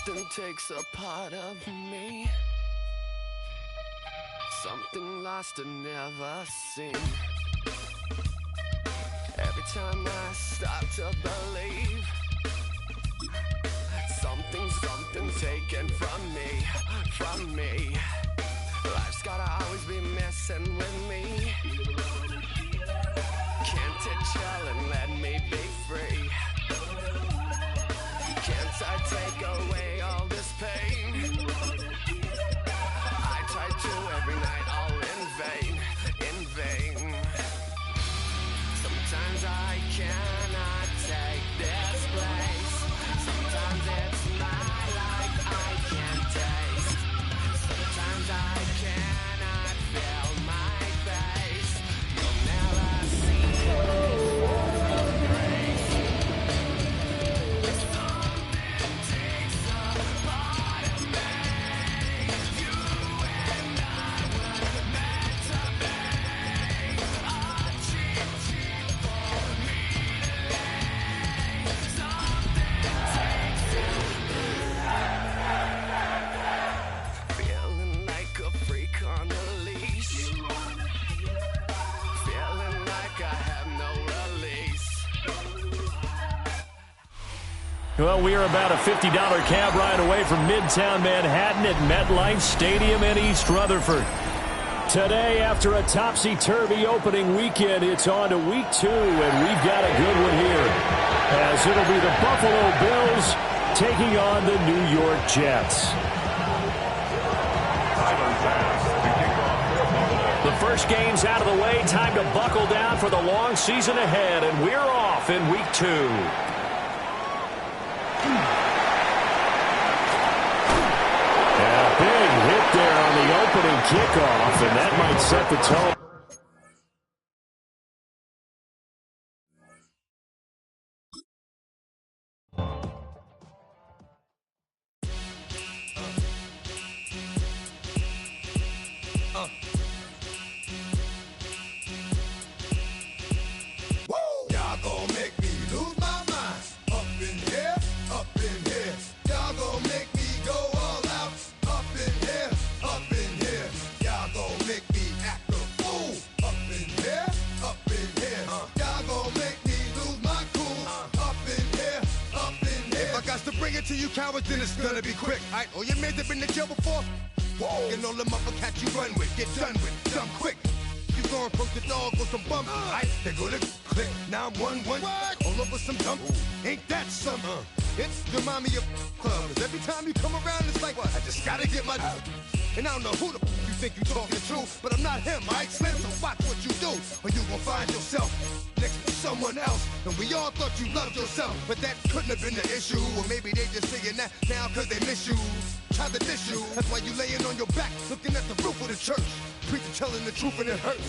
Something takes a part of me. Something lost and never seen. Every time I start to believe, something's taken from me. Life's gotta always be messing with me. Can't it chill and let me be free? Can't I take away all this pain? I try to every night, all in vain. Sometimes I cannot take this place. Sometimes it's my life I can't taste. Sometimes I cannot feel my face. You'll never see me for grace. Something takes a part of me. You and I were meant to be. A cheat for me today. Something takes feeling like a freak on a leash. Feeling like I have no release. Well, we are about a $50 cab ride away from Midtown Manhattan at MetLife Stadium in East Rutherford. Today, after a topsy-turvy opening weekend, it's on to week 2, and we've got a good one here, as it'll be the Buffalo Bills taking on the New York Jets. The first game's out of the way. Time to buckle down for the long season ahead, and we're off in week 2. Yeah, big hit there on the opening kickoff, and that might set the tone. Y'all gon' make me lose my mind. Up in here, up in here. Y'all gon' make me go all out. Up in here, up in here. Y'all gon' make me act a fool. Up in here, up in here. Y'all gon' make me lose my cool. Up in here, up in here. If I got to bring it to you cowards, then it's gonna be quick. Alright, all your men that been to jail before? Whoa. And all them uppercats you run with, get done with, done quick. You gon' approach the dog with some bump. Aight, they go to click. Now I'm 1-1. All over some dump. Ain't that something? It's the mommy of club. 'Cause every time you come around, it's like, I just gotta get my. And I don't know who the you think you talking to, but I'm not him, alright, Slim? So watch what you do, or you gon' find yourself next to someone else. And we all thought you loved yourself, but that couldn't have been the issue. Or maybe they just saying that now 'cause they miss you. Try to diss you. That's why you laying on your back, looking at the roof of the church. Preacher telling the truth and it hurts.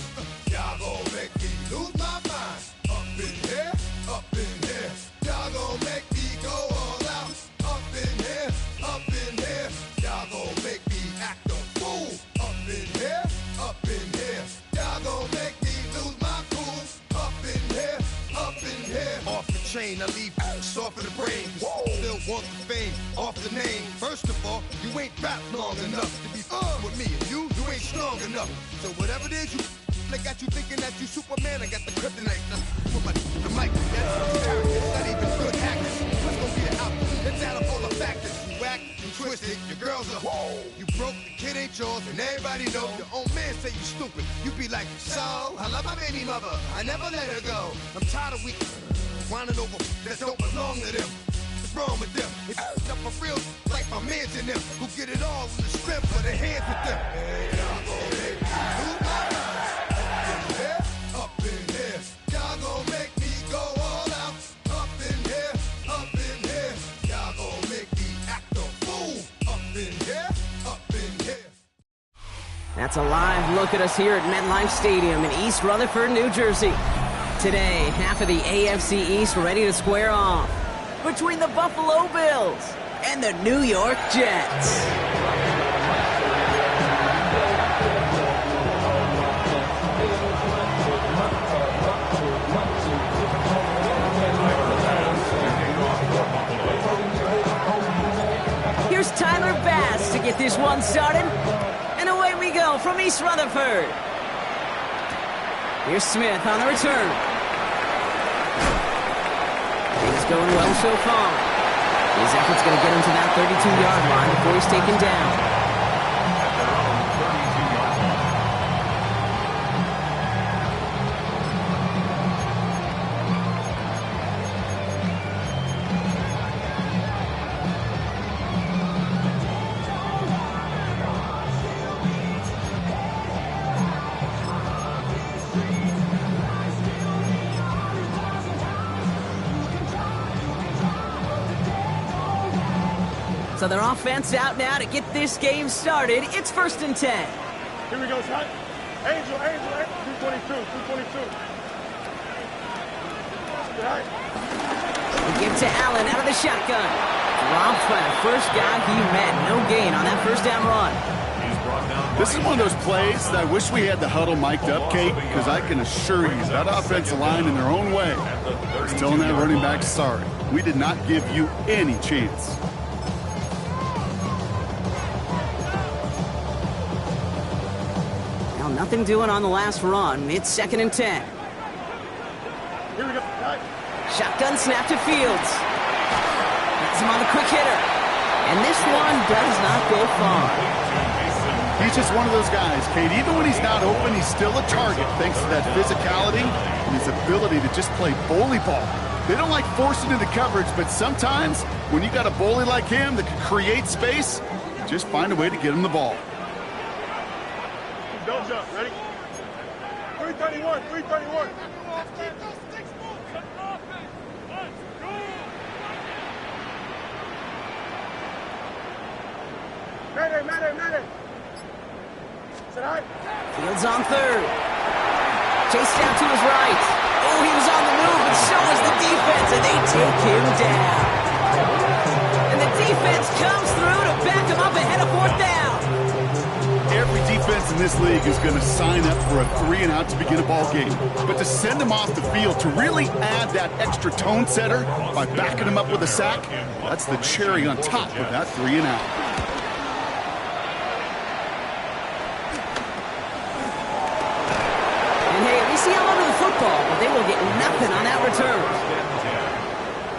Y'all gon' make me lose my mind. Up in here, up in here. Y'all gon' make me go all out. Up in here, up in here. Y'all gon' make me act a fool. Up in here, up in here. Y'all gon' make me lose my cool. Up in here, up in here. Off the chain, I leave soft in the brain. Still want the fame, off the name. First of all, you ain't rap long enough to be with me. And you ain't strong enough. So whatever it is you I got you thinking that you Superman, I got the kryptonite. Put my the mic, that's character, not even good actors. What's gonna be the outcome? It's out of all the factors. You whack, you twisted, your girls are you broke, the kid ain't yours, and everybody know. Your own man say you stupid. You be like, so, I love my baby mother, I never let her go. I'm tired of weak whining over that don't belong to them. What's wrong with them? It's up for real, like my mans in them, who get it all in the strength of their hands with them. Hey, y'all gon' make me lose my mind. Up in here, y'all gon' make me go all out. Up in here, up in here. Y'all gon' make me act a fool. Up in here, up in here. That's a live look at us here at MetLife Stadium in East Rutherford, New Jersey. Today, half of the AFC East ready to square off between the Buffalo Bills and the New York Jets. go from East Rutherford. Here's Smith on the return. Things going well so far. His effort's going to get him to that 32-yard line before he's taken down. So their offense out now to get this game started. It's 1st and 10. Here we go, son. Angel, 222. Right. We give to Allen out of the shotgun. Dropped by the first guy he met. No gain on that first down run. This is one of those plays that I wish we had the huddle mic'd up, Kate, because I can assure you that offensive line in their own way is telling that running back, sorry, we did not give you any chance. Nothing doing on the last run. It's 2nd and 10. Here we go. Shotgun snap to Fields. Gets him on the quick hitter. And this one does not go far. He's just one of those guys, Kate. Even when he's not open, he's still a target thanks to that physicality and his ability to just play bully ball. They don't like forcing into coverage, but sometimes when you got a bully like him that can create space, just find a way to get him the ball. Don't jump. Ready? 331. Mayday. Sit high. Fields on 3rd. Chase down to his right. Oh, he was on the move, but so was the defense, and they take him down. And the defense comes through to back him up ahead of 4th down. Every defense in this league is going to sign up for a 3-and-out to begin a ball game. But to send him off the field, to really add that extra tone setter by backing him up with a sack, that's the cherry on top of that 3-and-out. And hey, at least he held onto the football, but they will get nothing on that return.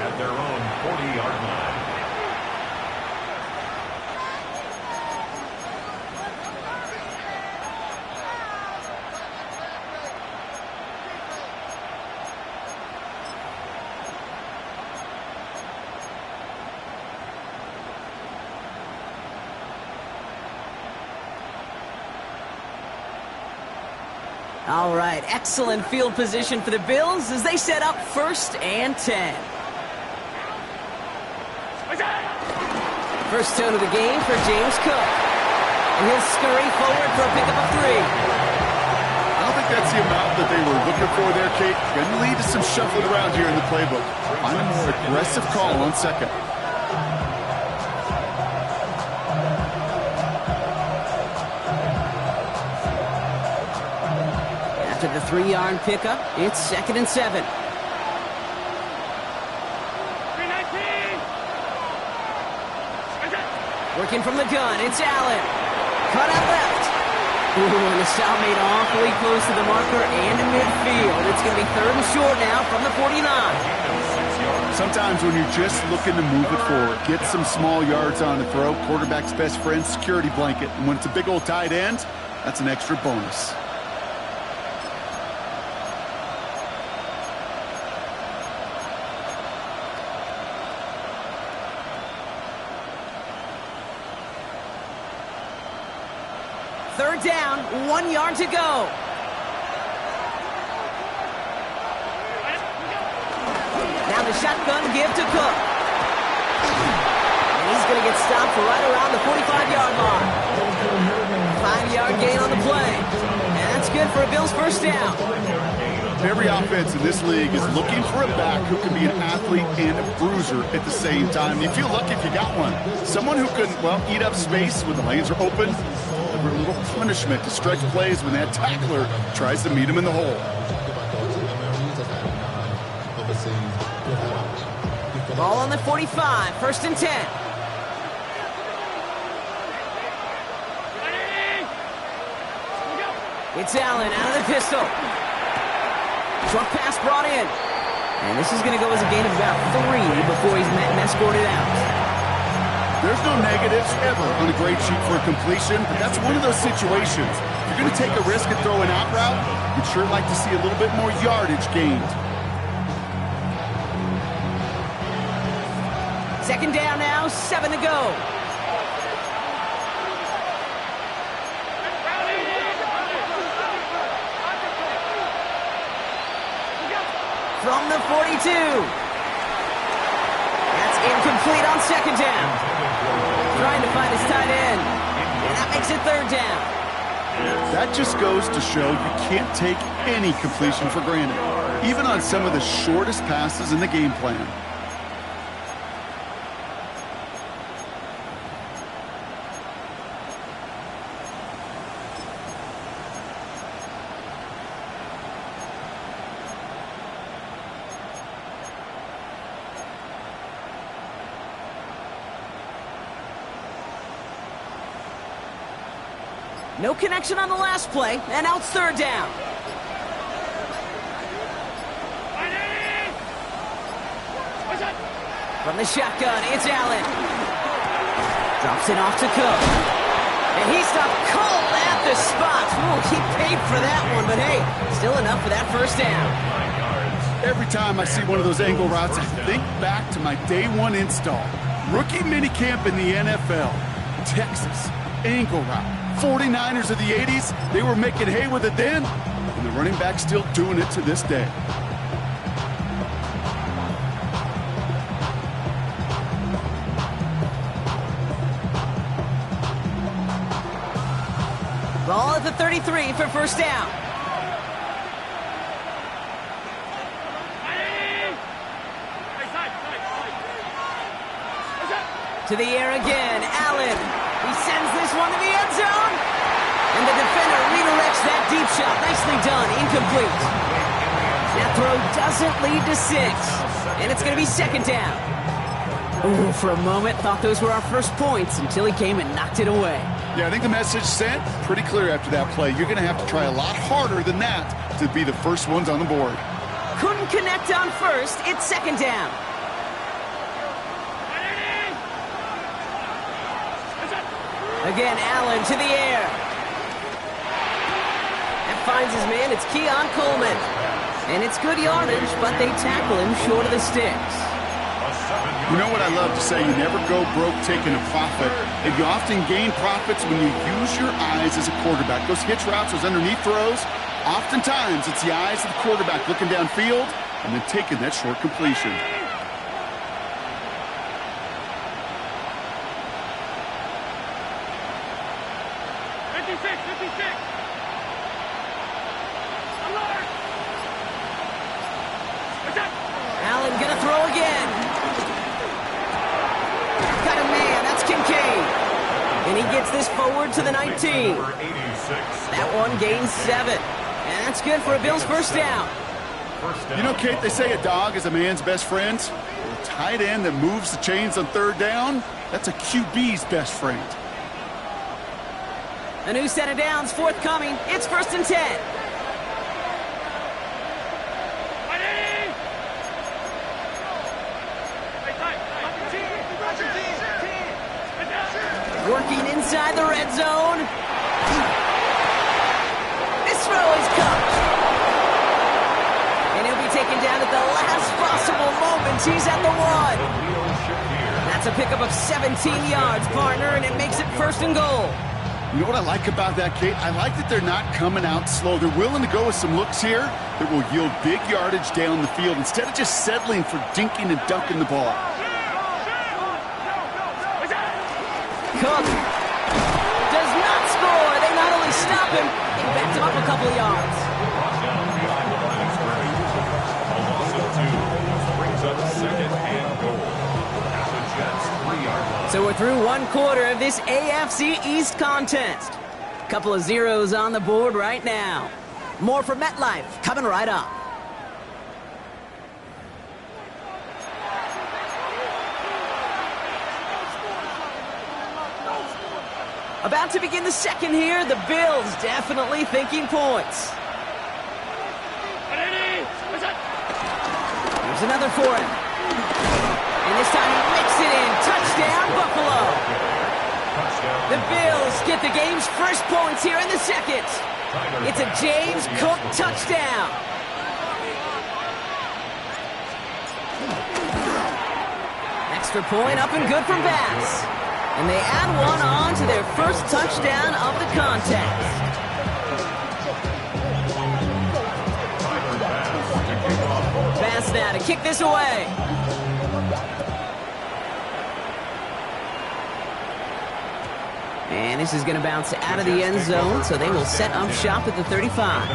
At their own 40-yard line. All right, excellent field position for the Bills as they set up 1st and 10. First tone of the game for James Cook. And he'll scurry forward for a pickup of 3. I don't think that's the amount that they were looking for there, Kate. Going to lead to some shuffling around here in the playbook. Find a more aggressive call on 2nd. After the 3-yard pickup, it's 2nd and 7. 319. Working from the gun, it's Allen. Cut out left. Ooh, and the stop made awfully close to the marker and to midfield. It's going to be 3rd and short now from the 49. Sometimes when you're just looking to move it forward, get some small yards on the throw, quarterback's best friend, security blanket. And when it's a big old tight end, that's an extra bonus. Third down, 1 yard to go. Now the shotgun give to Cook. And he's going to get stopped right around the 45-yard line. 5-yard gain on the play. And that's good for a Bills first down. Every offense in this league is looking for a back who can be an athlete and a bruiser at the same time. You feel lucky if you got one. Someone who can, well, eat up space when the lanes are open. A little punishment to stretch plays when that tackler tries to meet him in the hole. Ball on the 45, 1st and 10. It's Allen out of the pistol. Short pass brought in. And this is going to go as a gain of about 3 before he's met and escorted out. There's no negatives ever on a grade sheet for a completion, but that's one of those situations. If you're going to take a risk and throw an out route, you'd sure like to see a little bit more yardage gained. Second down now, 7 to go. From the 42. That's incomplete on second down. Trying to find his tight end. And that makes it third down. That just goes to show you can't take any completion for granted, even on some of the shortest passes in the game plan. No connection on the last play, and now it's third down. From the shotgun, it's Allen. Drops it off to Cook. And he stopped cold at the spot. Ooh, he paid for that one, but hey, still enough for that first down. Every time I see one of those angle routes, I think back to my day one install. Rookie minicamp in the NFL. Texas, angle route. 49ers of the 80s, they were making hay with it then, and the running back's still doing it to this day. Ball at the 33 for first down. To the air again, Allen. He sends this one to the end zone. And the defender redirects that deep shot. Nicely done. Incomplete. That throw doesn't lead to 6. And it's going to be second down. Ooh, for a moment, thought those were our first points until he came and knocked it away. Yeah, I think the message sent pretty clear after that play. You're going to have to try a lot harder than that to be the first ones on the board. Couldn't connect on first. It's second down. Again, Allen to the air. That finds his man. It's Keon Coleman. And it's good yardage, but they tackle him short of the sticks. You know what I love to say? You never go broke taking a profit. And you often gain profits when you use your eyes as a quarterback. Those hitch routes, those underneath throws, oftentimes it's the eyes of the quarterback looking downfield and then taking that short completion. Allen gonna throw again. Got a man, that's Kincaid. And he gets this forward to the 19. That one gains 7. And that's good for a Bills first down. You know, Kate, they say a dog is a man's best friend. A tight end that moves the chains on third down, that's a QB's best friend. A new set of downs forthcoming. It's first and 10. Working inside the red zone. This throw is caught. And he'll be taken down at the last possible moment. He's at the 1. That's a pickup of 17 yards, partner, and it makes it first and goal. You know what I like about that, Kate? I like that they're not coming out slow. They're willing to go with some looks here that will yield big yardage down the field instead of just settling for dinking and dunking the ball. Cook does not score. They not only stop him, they backed him up a couple of yards. So we're through one quarter of this AFC East contest. Couple of zeros on the board right now. More for MetLife coming right up. About to begin the second here. The Bills definitely thinking points. Here's another for him. And this time he makes it in. Touchdown, Buffalo. The Bills get the game's first points here in the second. It's a James Cook touchdown. Extra point up and good from Bass. And they add one on to their first touchdown of the contest. Bass now to kick this away. And this is going to bounce out of the end zone, so they will set up shop at the 35.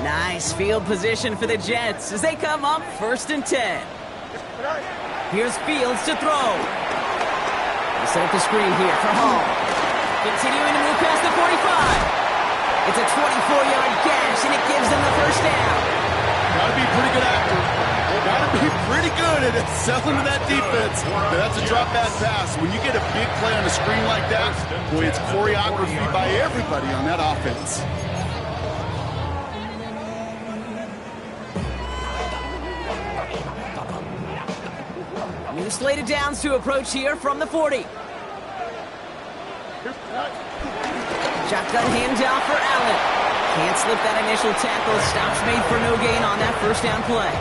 Nice field position for the Jets as they come up 1st and 10. Here's Fields to throw. They set up the screen here for Hall. Continuing to move past the 45. It's a 24-yard gash, and it gives them the first down. Gotta be pretty good actor. Gotta be pretty good at selling to that defense. But that's a drop-back pass. When you get a big play on a screen like that, boy, it's choreography by everybody on that offense. New slated downs to approach here from the 40. Shotgun handoff for Allen. Can't slip that initial tackle. Stops made for no gain on that first down play.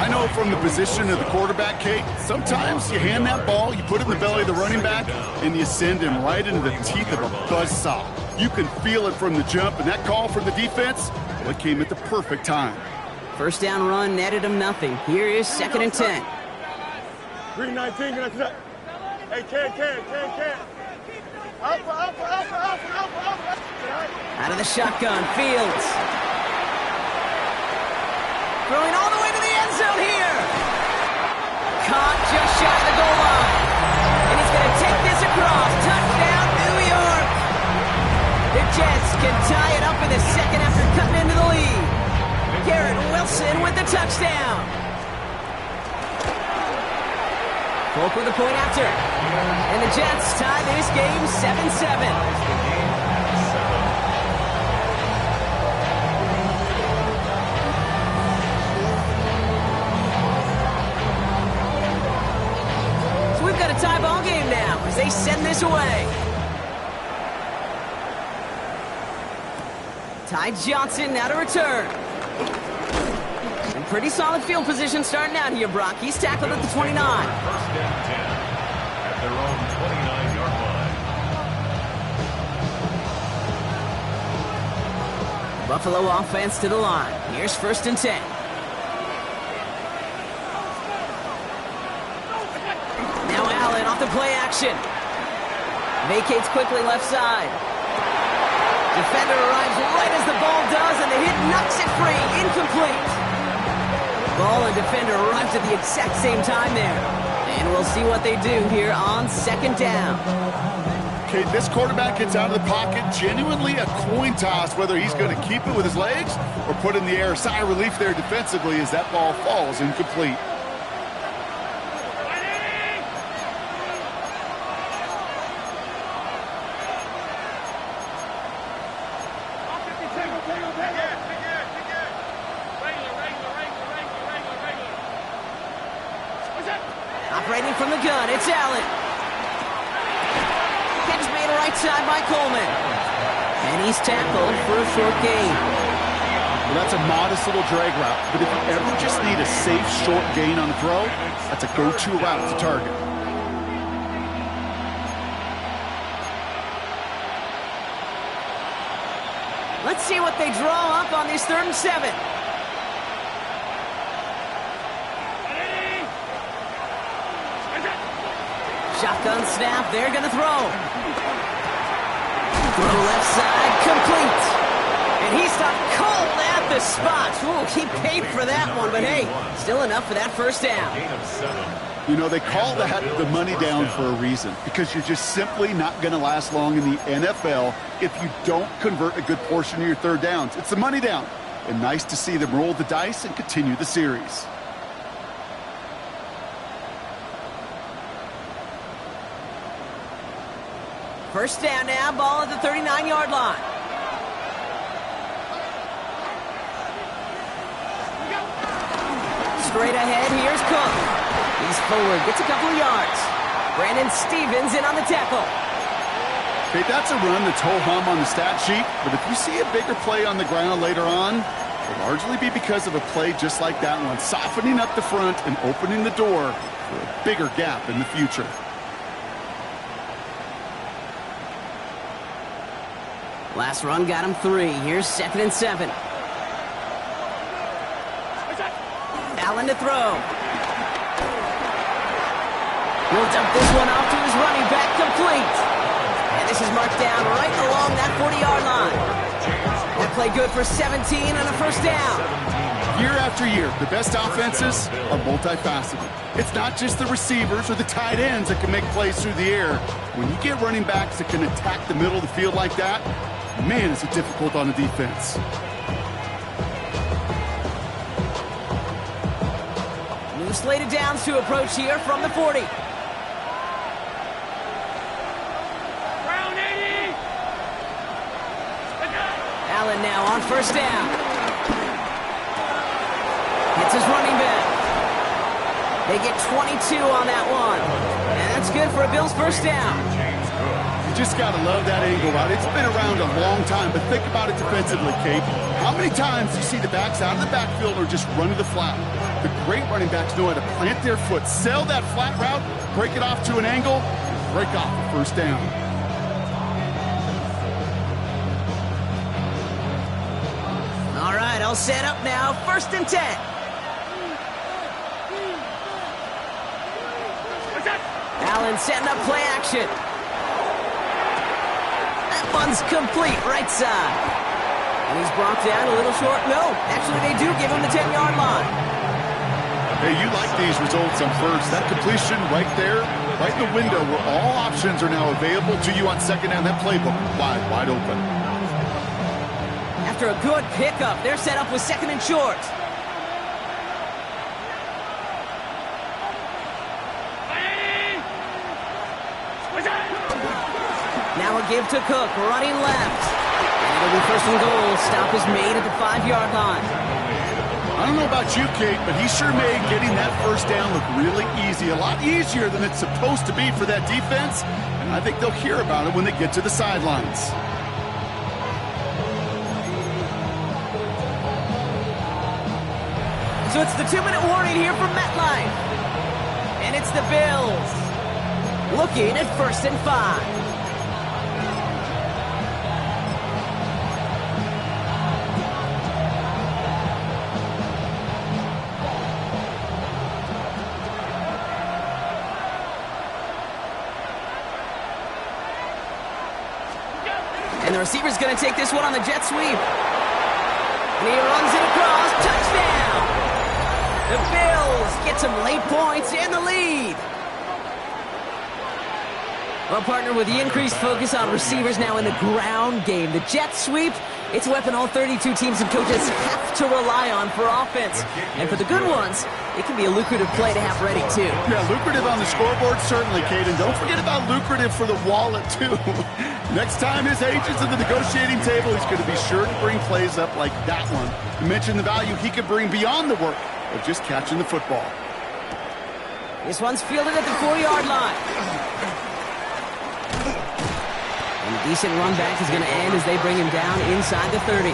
I know from the position of the quarterback, Kate, sometimes you hand that ball, you put it in the belly of the running back, and you send him right into the teeth of a buzzsaw. You can feel it from the jump, and that call from the defense, well, it came at the perfect time. First down run netted him nothing. Here is 2nd and 10. Green 19, hey, can. Alpha. Out of the shotgun, Fields. Throwing all the way to the end zone here. Caught just shy of the goal line. And he's going to take this across. Touchdown, New York. The Jets can tie it up in the second after cutting into the lead. Garrett Wilson with the touchdown. Polk with the point after. And the Jets tie this game 7-7. So we've got a tie ball game now as they send this away. Ty Johnson now to return. Pretty solid field position starting out here, Brock. He's tackled at the 29. 1st and 10 at their own 29-yard line. Buffalo offense to the line. Here's 1st and 10. Now Allen off the play action. Vacates quickly left side. Defender arrives right as the ball does, and the hit knocks it free. Incomplete. Ball and defender arrives at the exact same time there. And we'll see what they do here on 2nd down. Okay, this quarterback gets out of the pocket, genuinely a coin toss whether he's going to keep it with his legs or put it in the air. Sigh of relief there defensively as that ball falls incomplete. Operating from the gun, it's Allen. Catch made right side by Coleman. And he's tackled for a short gain. Well, that's a modest little drag route, but if you ever just need a safe short gain on the throw, that's a go-to route to target. Let's see what they draw up on this 3rd and 7. Shotgun snap, they're going to throw. Throw left side, complete. And he stopped cold at the spot. Ooh, he paid for that one, but hey, still enough for that first down. Gain of 7. You know, they call that the money down for a reason, because you're just simply not going to last long in the NFL if you don't convert a good portion of your third downs. It's the money down. And nice to see them roll the dice and continue the series. First down now, ball at the 39-yard line. Straight ahead, here's Cook. He's forward, gets a couple of yards. Brandon Stevens in on the tackle. Okay, that's a run that's ho-hum on the stat sheet, but if you see a bigger play on the ground later on, it'll largely be because of a play just like that one, softening up the front and opening the door for a bigger gap in the future. Last run got him 3. Here's 2nd and 7. Allen to throw. He'll dump this one off to his running back, complete. And this is marked down right along that 40-yard line. That play good for 17 and a first down. Year after year, the best offenses are multifaceted. It's not just the receivers or the tight ends that can make plays through the air. When you get running backs that can attack the middle of the field like that, man, is it difficult on the defense. New slated downs to approach here from the 40. Allen now on first down. Hits his running back. They get 22 on that one. And that's good for a Bills first down. You just got to love that angle route. It's been around a long time, but think about it defensively, Kate. How many times do you see the backs out of the backfield or just run to the flat? The great running backs know how to plant their foot, sell that flat route, break it off to an angle, and break off the first down. All right, all set up now. 1st and 10. Allen setting up play action. That one's complete, right side. And he's brought down a little short. No, actually they do give him the 10-yard line. Hey, you like these results on first. That completion right there, right in the window where all options are now available to you on second down. That playbook wide open. After a good pickup, they're set up with 2nd and short. Now a give to Cook, running left. And it'll be 1st and goal. Stop is made at the 5-yard line. I don't know about you, Kate, but he sure made getting that first down look really easy. A lot easier than it's supposed to be for that defense. And I think they'll hear about it when they get to the sidelines. So it's the 2-minute warning here from MetLife. And it's the Bills looking at 1st and 5. And the receiver's going to take this one on the jet sweep. And he runs it across. Touchdown! The Bills get some late points and the lead. Well, partner, with the increased focus on receivers now in the ground game, the jet sweep, it's a weapon all 32 teams and coaches have to rely on for offense. And for the good ones, it can be a lucrative play to have ready, too. Yeah, lucrative on the scoreboard, certainly, Kate. And don't forget about lucrative for the wallet, too. Next time his agent's at the negotiating table, he's going to be sure to bring plays up like that one. You mentioned the value he could bring beyond the work of just catching the football. This one's fielded at the 4-yard line. And a decent run back is going to end as they bring him down inside the 30.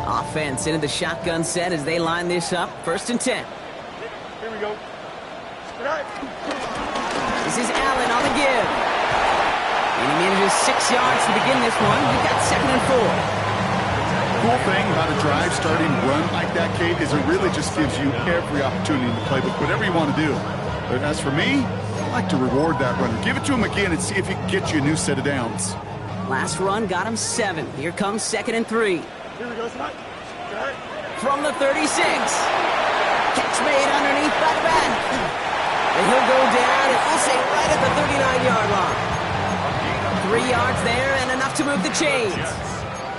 Offense into the shotgun set as they line this up. 1st and 10. Here we go. Good night. This is Allen on the give. And he manages 6 yards to begin this one. We've got 2nd and 4. Cool thing about a drive starting run like that, Kate, is it really just gives you every opportunity in the playbook, whatever you want to do. But as for me, I like to reward that runner. Give it to him again and see if he can get you a new set of downs. Last run got him 7. Here comes 2nd and 3. Here we go, son. Okay. From the 36. Catch made underneath by the back. And he'll go down, and we'll say right at the 39-yard line. 3 yards there and enough to move the chains.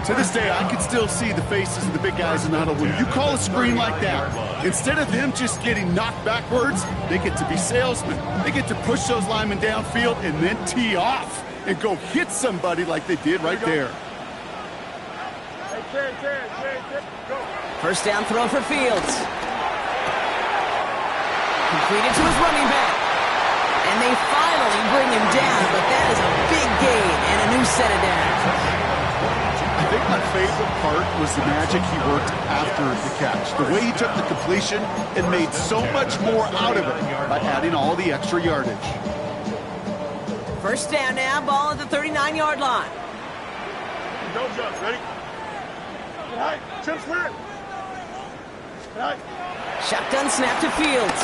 To this day, I can still see the faces of the big guys in the huddle. When you call a screen like that, instead of them just getting knocked backwards, they get to be salesmen. They get to push those linemen downfield and then tee off and go hit somebody like they did right there. Hey, go. First down throw for Fields. Completed to his running back. And they finally bring him down, but that is a big gain and a new set of downs. I think my favorite part was the magic he worked after the catch. The way he took the completion and made so much more out of it by adding all the extra yardage. First down now, ball at the 39-yard line. Go, Josh. Ready? Get high. Chin square. Get high. Shotgun snap to Fields.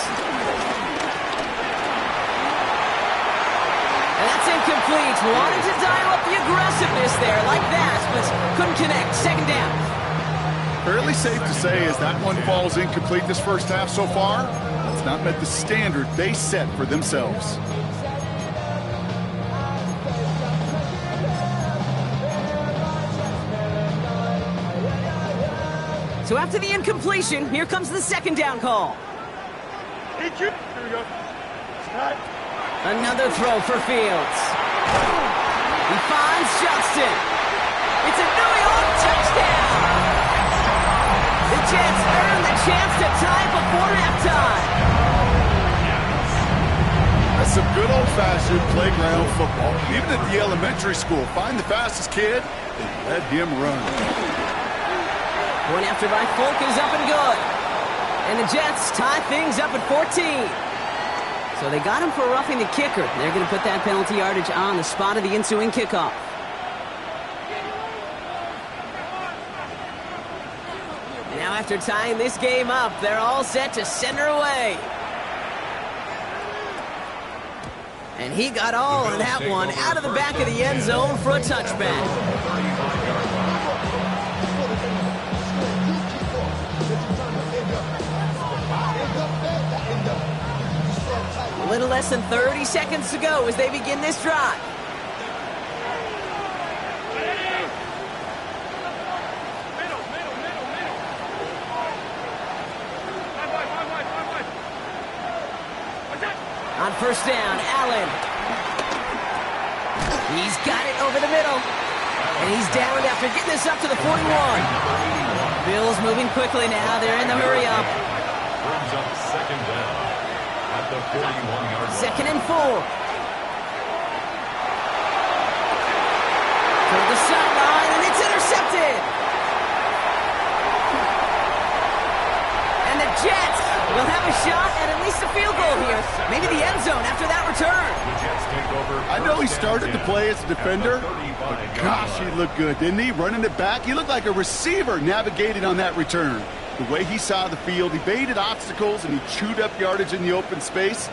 And that's incomplete. Wanted to dial up the aggressiveness there like that, but couldn't connect. Second down. Fairly safe to say as that one falls incomplete this first half so far, it's not met the standard they set for themselves. So after the incompletion, here comes the second down call. Here we go. Right. Another throw for Fields. He finds Johnston. It's a New York touchdown. The Jets earn the chance to tie before halftime. That's some good old-fashioned playground football. Even at the elementary school, find the fastest kid and let him run. Point after by Folk is up and good. And the Jets tie things up at 14. So they got him for roughing the kicker. They're going to put that penalty yardage on the spot of the ensuing kickoff. Now after tying this game up, they're all set to send her away. And he got all of that one out of the back of the end zone for a touchback. A little less than 30 seconds to go as they begin this drive. On first down, Allen. He's got it over the middle. And he's down after getting this up to the 41. Bills moving quickly now. They're in the hurry up. Brings up second down at the 41-yard line. 2nd and 4. Toward the sideline, and it's intercepted. And the Jets will have a shot at least a field goal here. Maybe the end zone after that return. The Jets take over. I know he started to play as a defender, but gosh, he looked good, didn't he? Running it back, he looked like a receiver navigating on that return. The way he saw the field, he baited obstacles, and he chewed up yardage in the open space.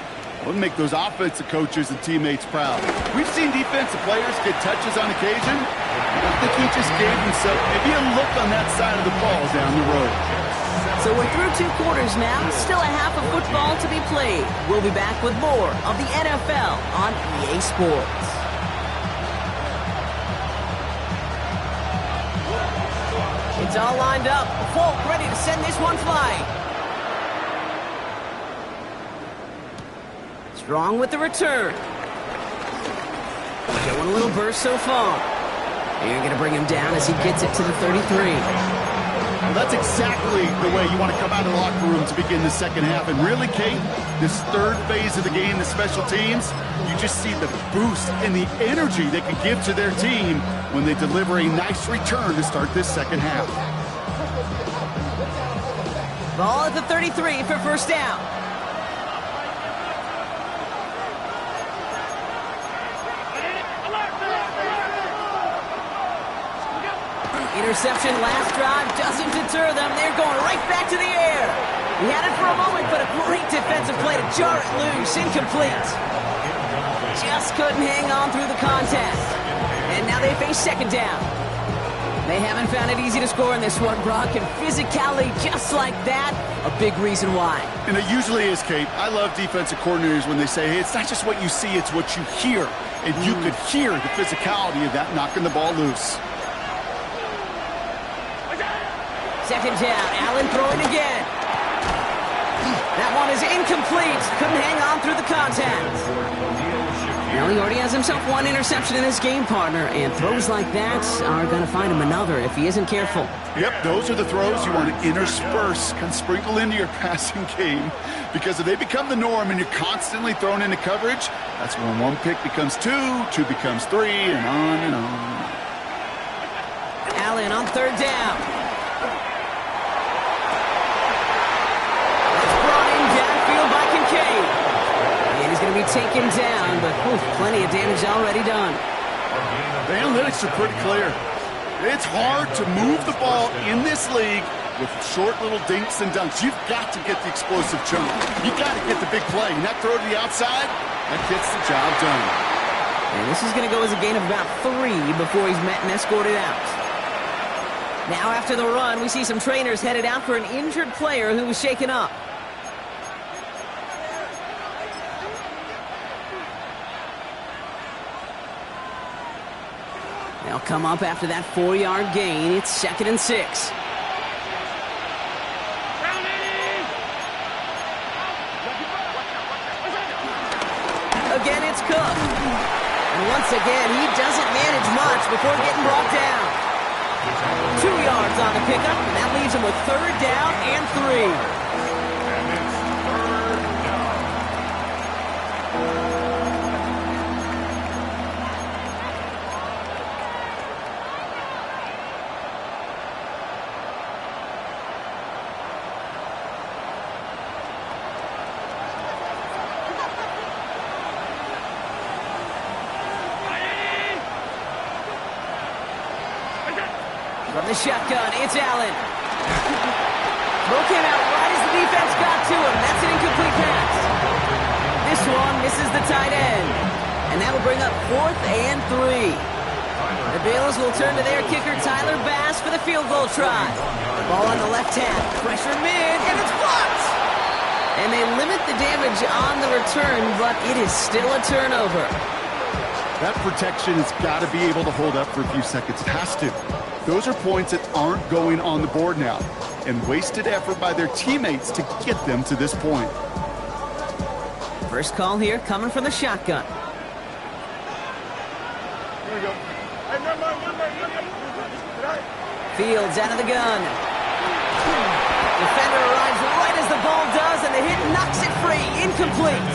Would make those offensive coaches and teammates proud. We've seen defensive players get touches on occasion. I think he just gave himself maybe a look on that side of the ball down the road. So we're through 2 quarters now. Still a half of football to be played. We'll be back with more of the NFL on EA Sports. It's all lined up. Folk ready to send this one flying. Strong with the return. Showing a little burst so far. You're going to bring him down as he gets it to the 33. Well, that's exactly the way you want to come out of the locker room to begin the second half. And really, Kate, this third phase of the game, the special teams, you just see the boost and the energy they can give to their team when they deliver a nice return to start this second half. Ball at the 33 for first down. Interception last drive doesn't deter them. They're going right back to the air. He had it for a moment, but a great defensive play to jar it loose. Incomplete. just couldn't hang on through the contest. And now they face second down. They haven't found it easy to score in this one, Brock, and physicality just like that, a big reason why. And it usually is, Kate. I love defensive coordinators when they say, hey, it's not just what you see, it's what you hear. And you could hear the physicality of that knocking the ball loose. Second down, Allen throwing again. That one is incomplete. Couldn't hang on through the contact. Well, he already has himself one interception in his game, partner, and throws like that are going to find him another if he isn't careful. Yep, those are the throws you want to intersperse, kind of sprinkle into your passing game, because if they become the norm and you're constantly thrown into coverage, that's when one pick becomes two becomes three, and on and on. Allen on third down. By Kincaid. And he's going to be taken down, but plenty of damage already done. The analytics are pretty clear. It's hard to move the ball in this league with short little dinks and dunks. You've got to get the explosive chunk. You've got to get the big play. And that throw to the outside, that gets the job done. And this is going to go as a gain of about 3 before he's met and escorted out. Now after the run, we see some trainers headed out for an injured player who was shaken up. They'll come up after that 4-yard gain. It's 2nd and 6. Again, it's Cook. And once again, he doesn't manage much before getting brought down. 2 yards on the pickup, and that leaves him with 3rd down and 3. From the shotgun, it's Allen. Throw came out right as the defense got to him. That's an incomplete pass. This one misses the tight end. And that'll bring up 4th and 3. The Bills will turn to their kicker, Tyler Bass, for the field goal try. The ball on the left half. Pressure mid, and it's blocked. And they limit the damage on the return, but it is still a turnover. That protection has got to be able to hold up for a few seconds. It has to. Those are points that aren't going on the board now, and wasted effort by their teammates to get them to this point. First call here coming from the shotgun. Here we go. Hey, number. Fields out of the gun. Defender arrives right as the ball does, and the hit knocks it free. Incomplete.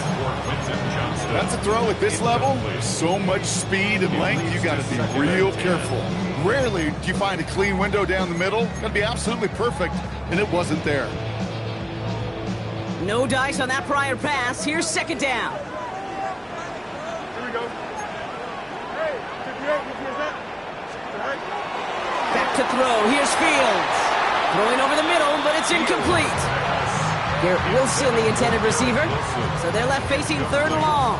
That's a throw at this level. So much speed and length, you got to be real careful. Rarely do you find a clean window down the middle. Got to be absolutely perfect, and it wasn't there. No dice on that prior pass. Here's 2nd down. Here we go. Hey, 58, Back to throw. Here's Fields. Throwing over the middle, but it's incomplete. Garrett Wilson, the intended receiver. So they're left facing 3rd and long.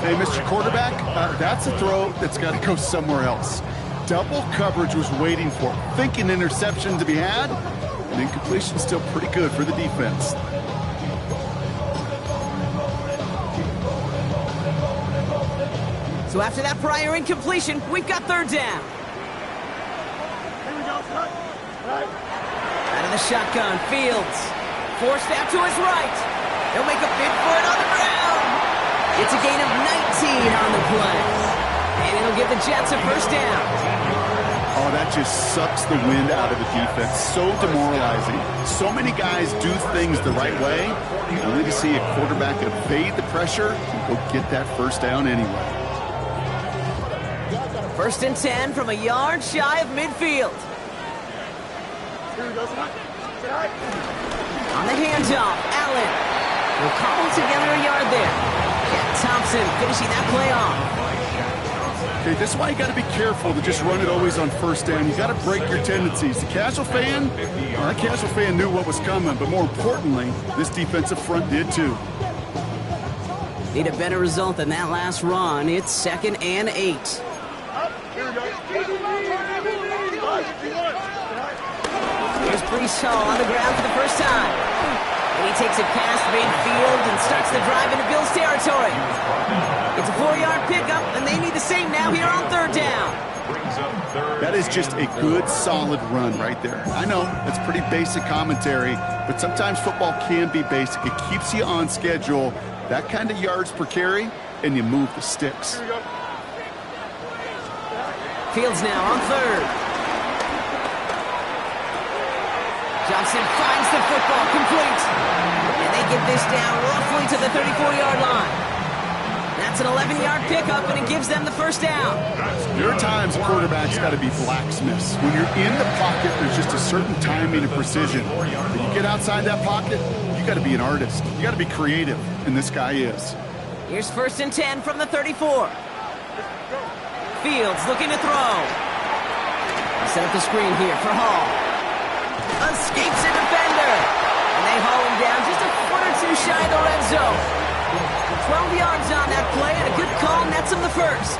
Hey, Mr. Quarterback, that's a throw that's got to go somewhere else. Double coverage was waiting for it. Thinking interception to be had, and incompletion still pretty good for the defense. So after that prior incompletion, we've got 3rd down. Here we go, cut. Right. Out of the shotgun, Fields. Forced out to his right. They'll make a bid for it on the ground. It's a gain of 19 on the play. And it'll give the Jets a 1st down. Oh, that just sucks the wind out of the defense. So demoralizing. So many guys do things the right way, only to see a quarterback evade the pressure and go get that 1st down anyway. 1st and 10 from a yard shy of midfield. Here we go, son. Right. On the handoff, Allen will cobble together a yard there. Yeah, Thompson finishing that play off. Okay, this is why you got to be careful to just run it always on 1st down. You got to break your tendencies. The casual fan, well, that casual fan knew what was coming, but more importantly, this defensive front did too. Need a better result than that last run. It's 2nd and 8. Here we go. Here's Breece Hall on the ground for the first time. And he takes it past midfield and starts the drive into Bills territory. It's a 4-yard pickup, and they need the same now here on 3rd down. That is just a good, solid run right there. I know, it's pretty basic commentary, but sometimes football can be basic. It keeps you on schedule. That kind of yards per carry, and you move the sticks. Fields now on 3rd. Johnson finds the football, complete. And they get this down roughly to the 34-yard line. That's an 11-yard pickup, and it gives them the first down. There are times quarterbacks got to be blacksmiths. When you're in the pocket, there's just a certain timing and precision. When you get outside that pocket, you got to be an artist. You got to be creative, and this guy is. Here's 1st and 10 from the 34. Fields looking to throw. Set up the screen here for Hall. Escapes a defender. And they haul him down just a foot or two shy of the red zone. 12 yards on that play, and a good call nets him the first.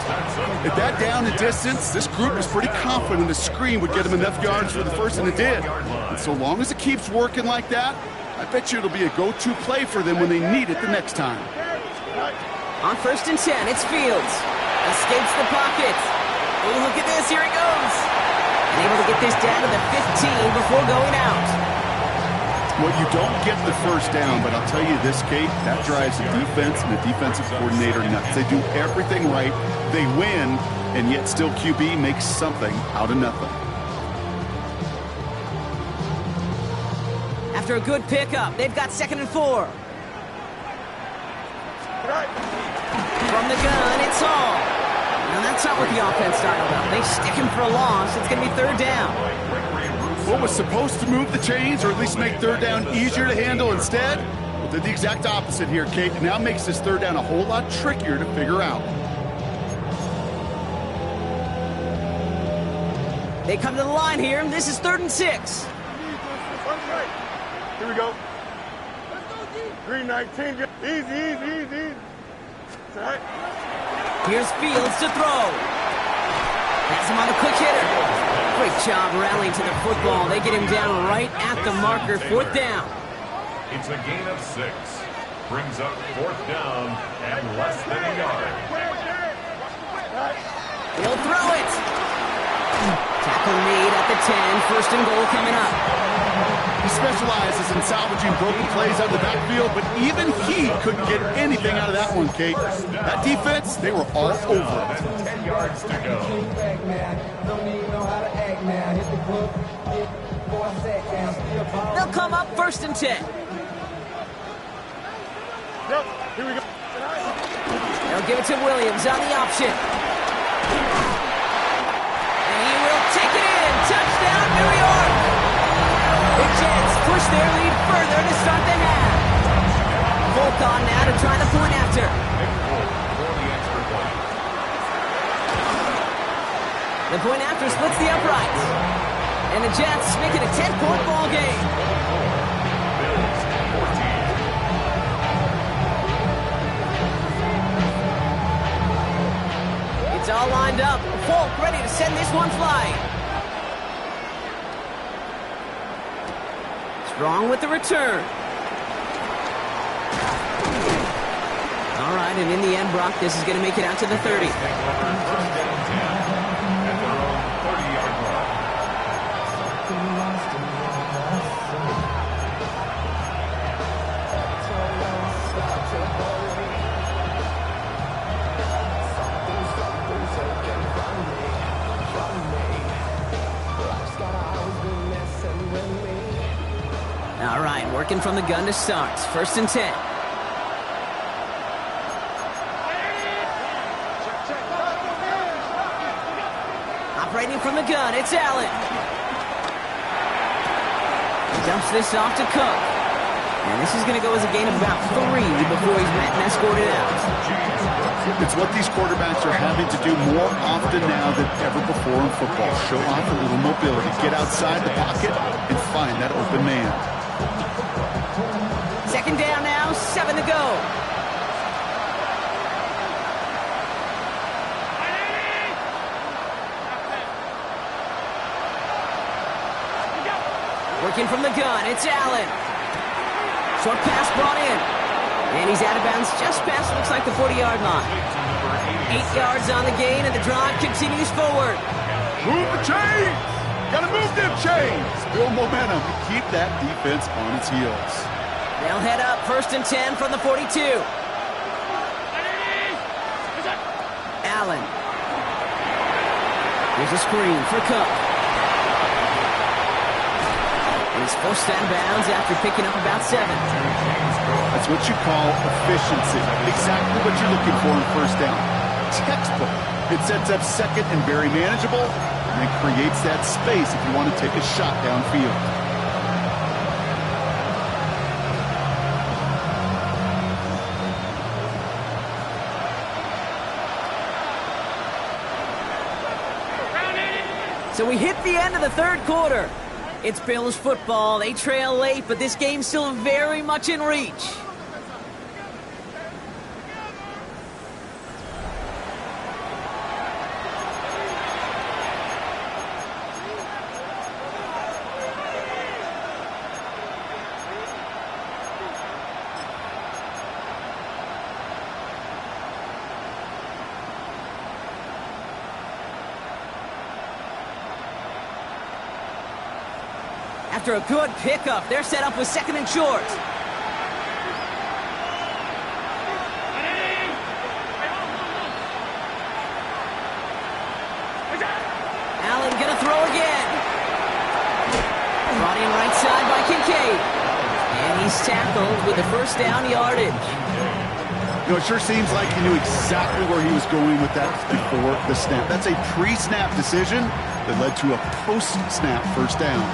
At that down and distance, this group is pretty confident the screen would get him enough yards for the first, and it did. And so long as it keeps working like that, I bet you it'll be a go-to play for them when they need it the next time. On 1st and 10, it's Fields. Escapes the pocket. Oh, look at this, here he goes. And able to get this down to the 15 before going out. Well, you don't get the first down, but I'll tell you this, Kate, that drives the defense and the defensive coordinator nuts. They do everything right, they win, and yet still QB makes something out of nothing. After a good pickup, they've got 2nd and 4. From the gun, it's Hall. Now that's not what the offense styled up. They stick him for a loss. It's going to be 3rd down. What was supposed to move the chains, or at least make 3rd down easier to handle instead? Well, did the exact opposite here, Kate. It now makes this 3rd down a whole lot trickier to figure out. They come to the line here. This is 3rd and 6. Here we go. Green 19. Easy. Right. Here's Fields to throw. Pass him on a quick hitter. Great job rallying to the football. They get him down right at the marker. 4th down. It's a gain of 6. Brings up 4th down and less than a yard. He'll throw it. Tackle made at the 10. 1st and goal coming up. He specializes in salvaging broken plays out of the backfield, but even he couldn't get anything out of that one, Kate. That defense, they were all over it. 10 yards to go. They'll come up 1st and 10. Yep, here we go. They'll give it to Williams on the option. And he will take it in. Touchdown, New York. The Jets push their lead further to start the half. Folk on now to try the point after. The point after splits the uprights. And the Jets make it a 10-point ball game. It's all lined up. Folk ready to send this one flying. Strong with the return. All right, and in the end, Brock, this is going to make it out to the 30. All right, working from the gun to start. 1st and 10. Operating from the gun, it's Allen. He dumps this off to Cook. And this is going to go as a gain of about 3 before he's met and escorted out. It's what these quarterbacks are having to do more often now than ever before in football. Show off a little mobility, get outside the pocket, and find that open man. 2nd down now, 7 to go. Working from the gun, it's Allen. Short pass brought in. And he's out of bounds just past, looks like the 40-yard line. 8 yards on the gain, and the drive continues forward. Move the chains! Gotta move them chains! Build momentum to keep that defense on its heels. They'll head up 1st and 10 from the 42. Allen. Here's a screen for Cook. And he's forced out of bounds after picking up about 7. That's what you call efficiency. Exactly what you're looking for in first down. Textbook. It sets up second and very manageable, and then creates that space if you want to take a shot downfield. So we hit the end of the 3rd quarter. It's Bills football. They trail late, but this game's still very much in reach. After a good pickup, they're set up with 2nd and short. Allen gonna throw again. Brought in right side by Kincaid. And he's tackled with the 1st down yardage. You know, it sure seems like he knew exactly where he was going with that before the snap. That's a pre-snap decision that led to a post-snap 1st down.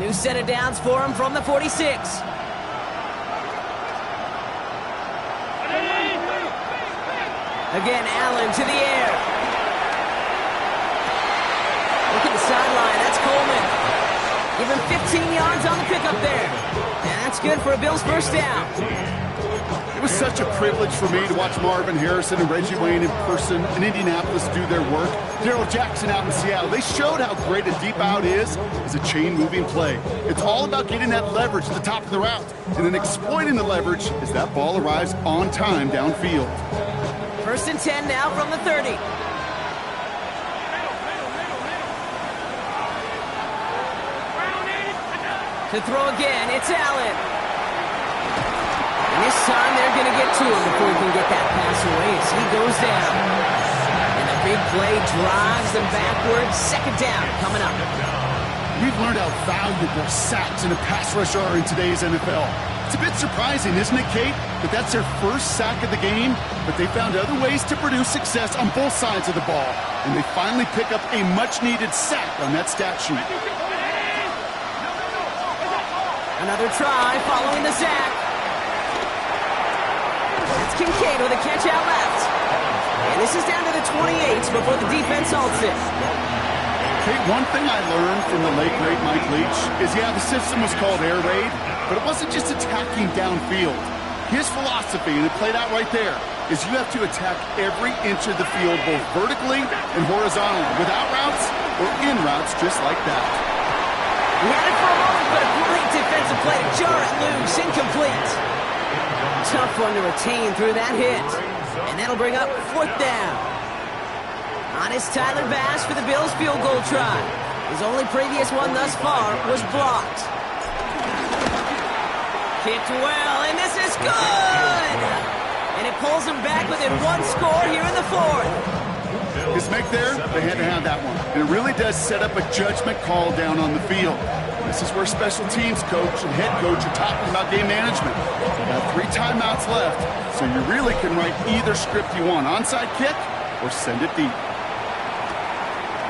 New set of downs for him from the 46. Again, Allen to the air. Look at the sideline. That's Coleman. Give him 15 yards on the pickup there. And that's good for a Bills 1st down. It was such a privilege for me to watch Marvin Harrison and Reggie Wayne in person in Indianapolis do their work. Darrell Jackson out in Seattle. They showed how great a deep out is as a chain-moving play. It's all about getting that leverage at the top of the route and then exploiting the leverage as that ball arrives on time downfield. 1st and 10 now from the 30. To throw again, it's Allen. And this time they're going to get to him before he can get that pass away as he goes down. And the big play drives them backwards. 2nd down coming up. We've learned how valuable sacks in a pass rush are in today's NFL. It's a bit surprising, isn't it, Kate, that that's their 1st sack of the game, but they found other ways to produce success on both sides of the ball, and they finally pick up a much-needed sack on that stat sheet. Another try following the sack. That's Kincaid with a catch out left. And this is down to the 28 before the defense halts it. Kate, one thing I learned from the late, great Mike Leach is, yeah, the system was called air raid, but it wasn't just attacking downfield. His philosophy, and it played out right there, is you have to attack every inch of the field, both vertically and horizontally, without routes or in routes just like that. He had it for a moment, but a great defensive play to jar it loose, incomplete. Tough one to retain through that hit. And that'll bring up 4th down. On is Tyler Bass for the Bills field goal try. His only previous one thus far was blocked. Kicked well, and this is good! And it pulls him back within 1 score here in the 4th. His make there, they had to have that one. And it really does set up a judgment call down on the field. This is where special teams coach and head coach are talking about game management. You got 3 timeouts left, so you really can write either script you want. Onside kick or send it deep.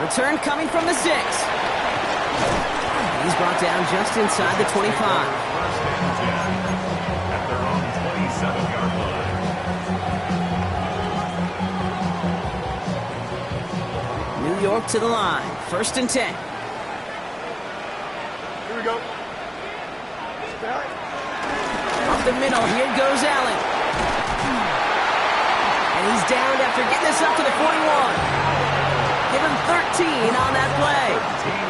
Return coming from the 6. He's brought down just inside the 25. At their own 27-yard line. New York to the line. 1st and 10. Here we go. Up the middle, here goes Allen. And he's downed after getting this up to the 41. on that play.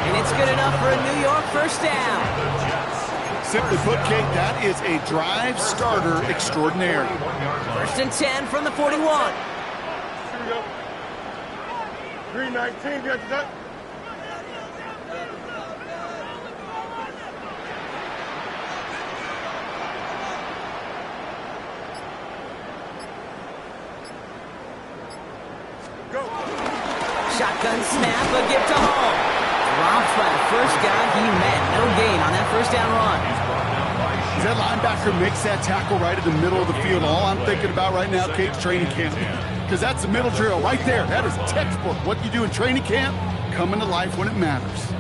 And it's good enough for a New York first down. Simply put, Kate, that is a drive starter extraordinaire. First and 10 from the 41. Here we go. 319, got that. Go. Shotgun snap, a give to Hall. Dropped by the first guy he met. No gain on that first down run. As that linebacker makes that tackle right in the middle of the field, all I'm thinking about right now, Kate, training camp. Because that's the middle drill right there. That is textbook. What you do in training camp, coming to life when it matters.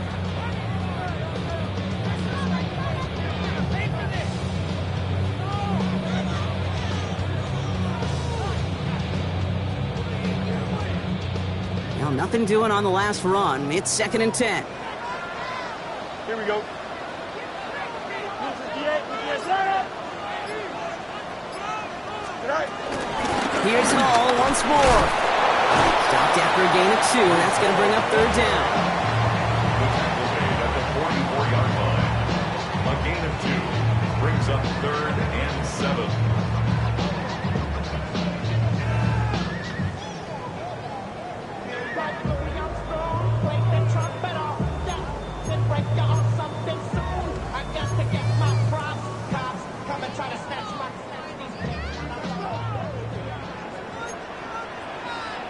Now, nothing doing on the last run. It's second and 10. Here we go. Here's Hall once more. Stopped after a gain of 2, and that's going to bring up third down. At the 44-yard line. A gain of 2 brings up third and 7.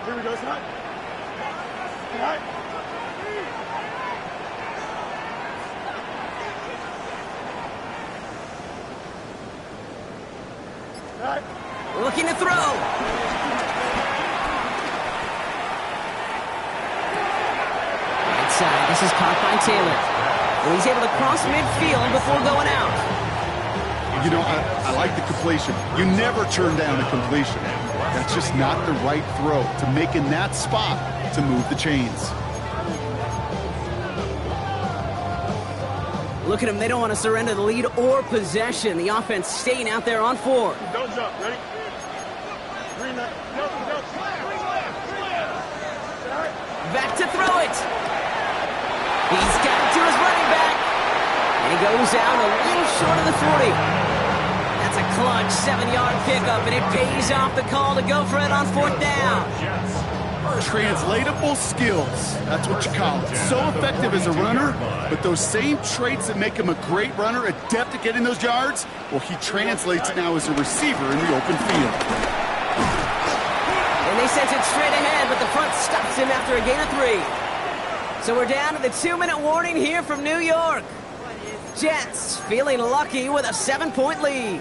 Here we go, son. All right. All right. Looking to throw. Right side. This is caught by Taylor. And he's able to cross midfield before going out. You know, I like the completion. You never turn down a completion. That's just not the right throw to make in that spot to move the chains. Look at them. They don't want to surrender the lead or possession. The offense staying out there on 4. Don't jump. Ready? 3 left. Back to throw it. He's got it to his running back. And he goes out a little short of the 40. That's a clutch 7-yard pickup, and it pays off the call to go for it on 4th down. Translatable skills. That's what you call it. So effective as a runner, but those same traits that make him a great runner, adept at getting those yards, well, he translates now as a receiver in the open field. And they sent it straight ahead, but the front stops him after a gain of 3. So we're down to the 2-minute warning here from New York. Jets feeling lucky with a 7-point lead.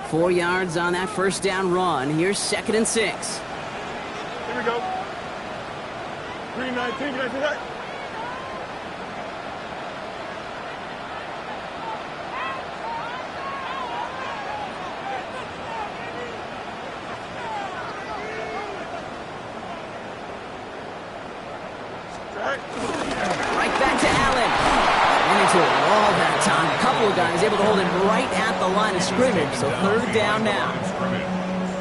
4 yards on that first down run. Here's second and 6. Here we go. 319, can I do that? Right back to Allen. And into a wall that time. A couple of guys able to hold him right at the line of scrimmage. So third down now.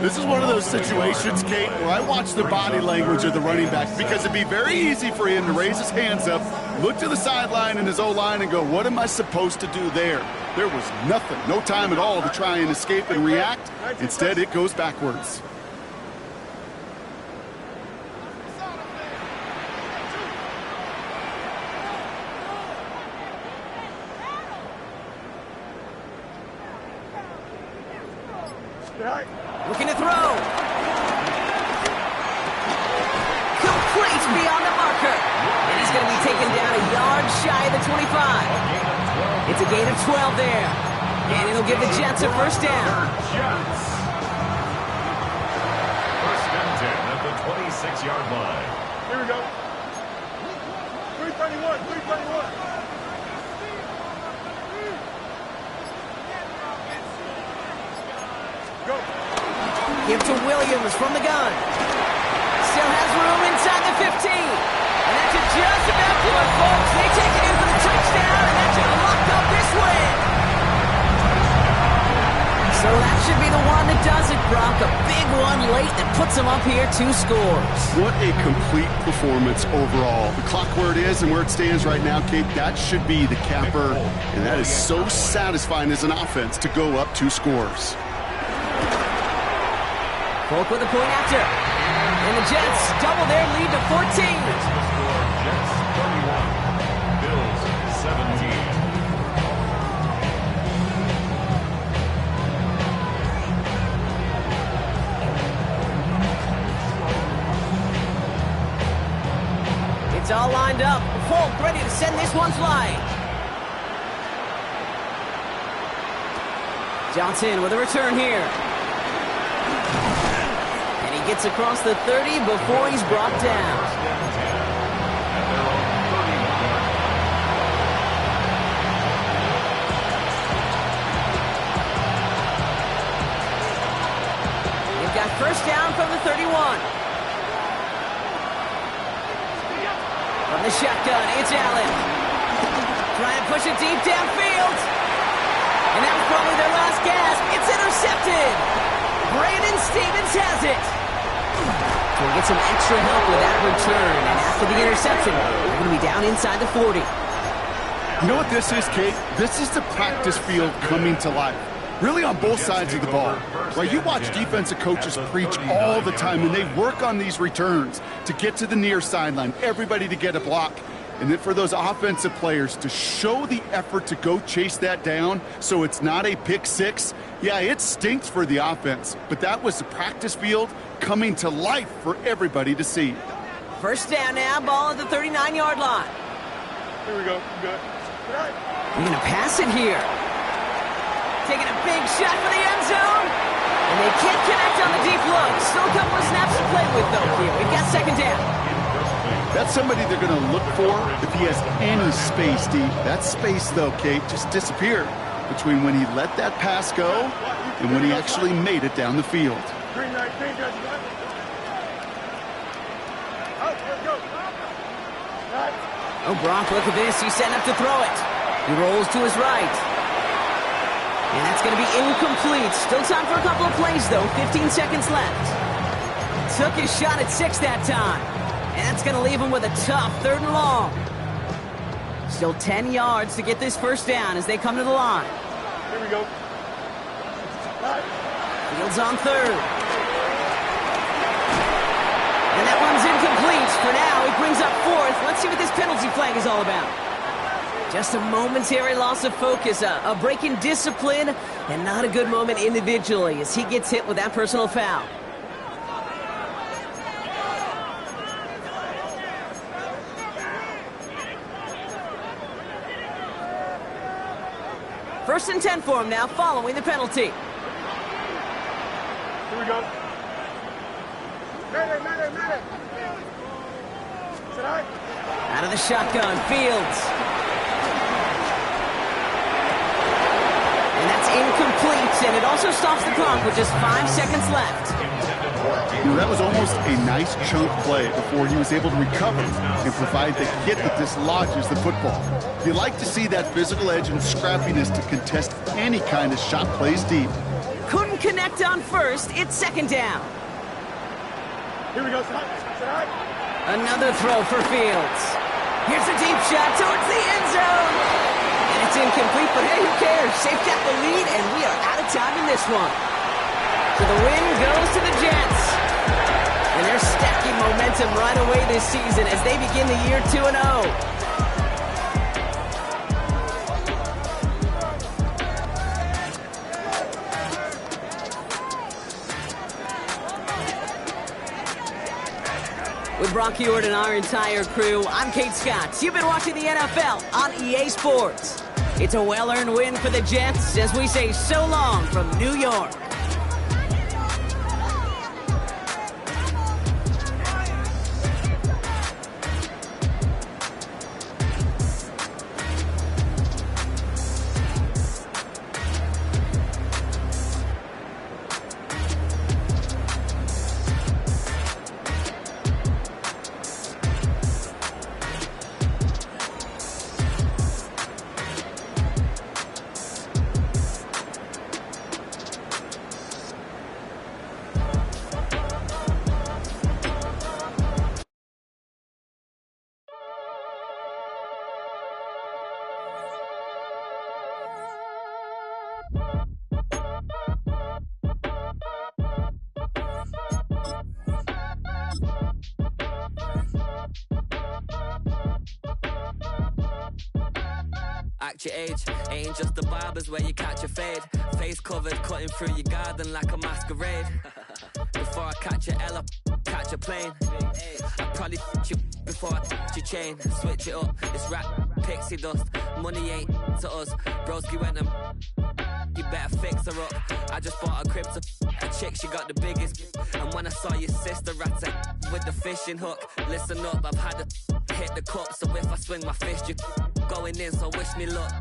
This is one of those situations, Kate, where I watch the body language of the running back because it'd be very easy for him to raise his hands up, look to the sideline in his O-line and go, what am I supposed to do there? There was nothing, no time at all to try and escape and react. Instead, it goes backwards. Looking to throw. Complete beyond the marker. And he's going to be taken down a yard shy of the 25. It's a gain of 12 there. And it'll give the Jets a first down. First and 10 at the 26-yard line. Here we go. 331. Go. Give to Williams from the gun. Still has room inside the 15. And that's just about to it, folks. They take it in for the touchdown, and that should lock up this win. So that should be the one that does it, Brock. A big one late that puts them up here 2 scores. What a complete performance overall. The clock where it is and where it stands right now, Kate, that should be the capper. And that is so satisfying as an offense to go up 2 scores. Polk with a point after. And the Jets double their lead to 14. Jets 31, Bills 17. It's all lined up. Polk ready to send this one flying. Johnson with a return here. And he gets across the 30 before he's brought down. They've got first down from the 31. From the shotgun, it's Allen. Trying to push it deep downfield. And that was probably their last gasp. It's intercepted. Brandon Stevens has it. So we'll get some extra help with that return. And after the interception, they're going to be down inside the 40. You know what this is, Kate? This is the practice field coming to life. Really on both sides of the ball. Right, you watch defensive coaches preach all the time, and they work on these returns to get to the near sideline, everybody to get a block. And then for those offensive players to show the effort to go chase that down so it's not a pick six, yeah, it stinks for the offense. But that was the practice field coming to life for everybody to see. First down now, ball at the 39-yard line. Here we go. Good. We're going to pass it here. Taking a big shot for the end zone. And they can't connect on the deep look. Still a couple of snaps to play with, though, here. We've got second down. That's somebody they're going to look for if he has any space deep. That space, though, Kate, just disappeared between when he let that pass go and when he actually made it down the field. Green light, green light. Out, let's go. Oh, Brock, look at this. He's setting up to throw it. He rolls to his right. And that's going to be incomplete. Still time for a couple of plays, though. 15 seconds left. Took his shot at 6 that time. And that's going to leave him with a tough 3rd and long. Still 10 yards to get this first down as they come to the line. Here we go. Fields on 3rd. And that one's incomplete. For now, he brings up 4th. Let's see what this penalty flag is all about. Just a momentary loss of focus, a break in discipline, and not a good moment individually as he gets hit with that personal foul. First and 10 for him now, following the penalty. Here we go. Medic. Sit high. Out of the shotgun, Fields. And that's incomplete, and it also stops the clock with just 5 seconds left. You know, that was almost a nice chunk play before he was able to recover and provide the hit that dislodges the football. You like to see that physical edge and scrappiness to contest any kind of shot plays deep. Couldn't connect on first. It's second down. Here we go. Sit high. Another throw for Fields. Here's a deep shot towards the end zone. And it's incomplete, but hey, who cares? They've got the lead, and we are out of time in this one. So the win goes to the Jets. And they're stacking momentum right away this season as they begin the year 2-0. With Brock Huard and our entire crew, I'm Kate Scott. You've been watching the NFL on EA Sports. It's a well-earned win for the Jets as we say so long from New York. act your age. Ain't just the barbers where you catch a fade. Face covered, cutting through your garden like a masquerade. Before I catch a L up, catch a plane. I probably you before I your chain. Switch it up, it's rap, pixie dust. Money ain't to us. Broski went and you better fix her up. I just bought a crib to a chick, she got the biggest. And when I saw your sister at it with the fishing hook, listen up, I've had to hit the cup. So if I swing my fist, you going in, so wish me luck.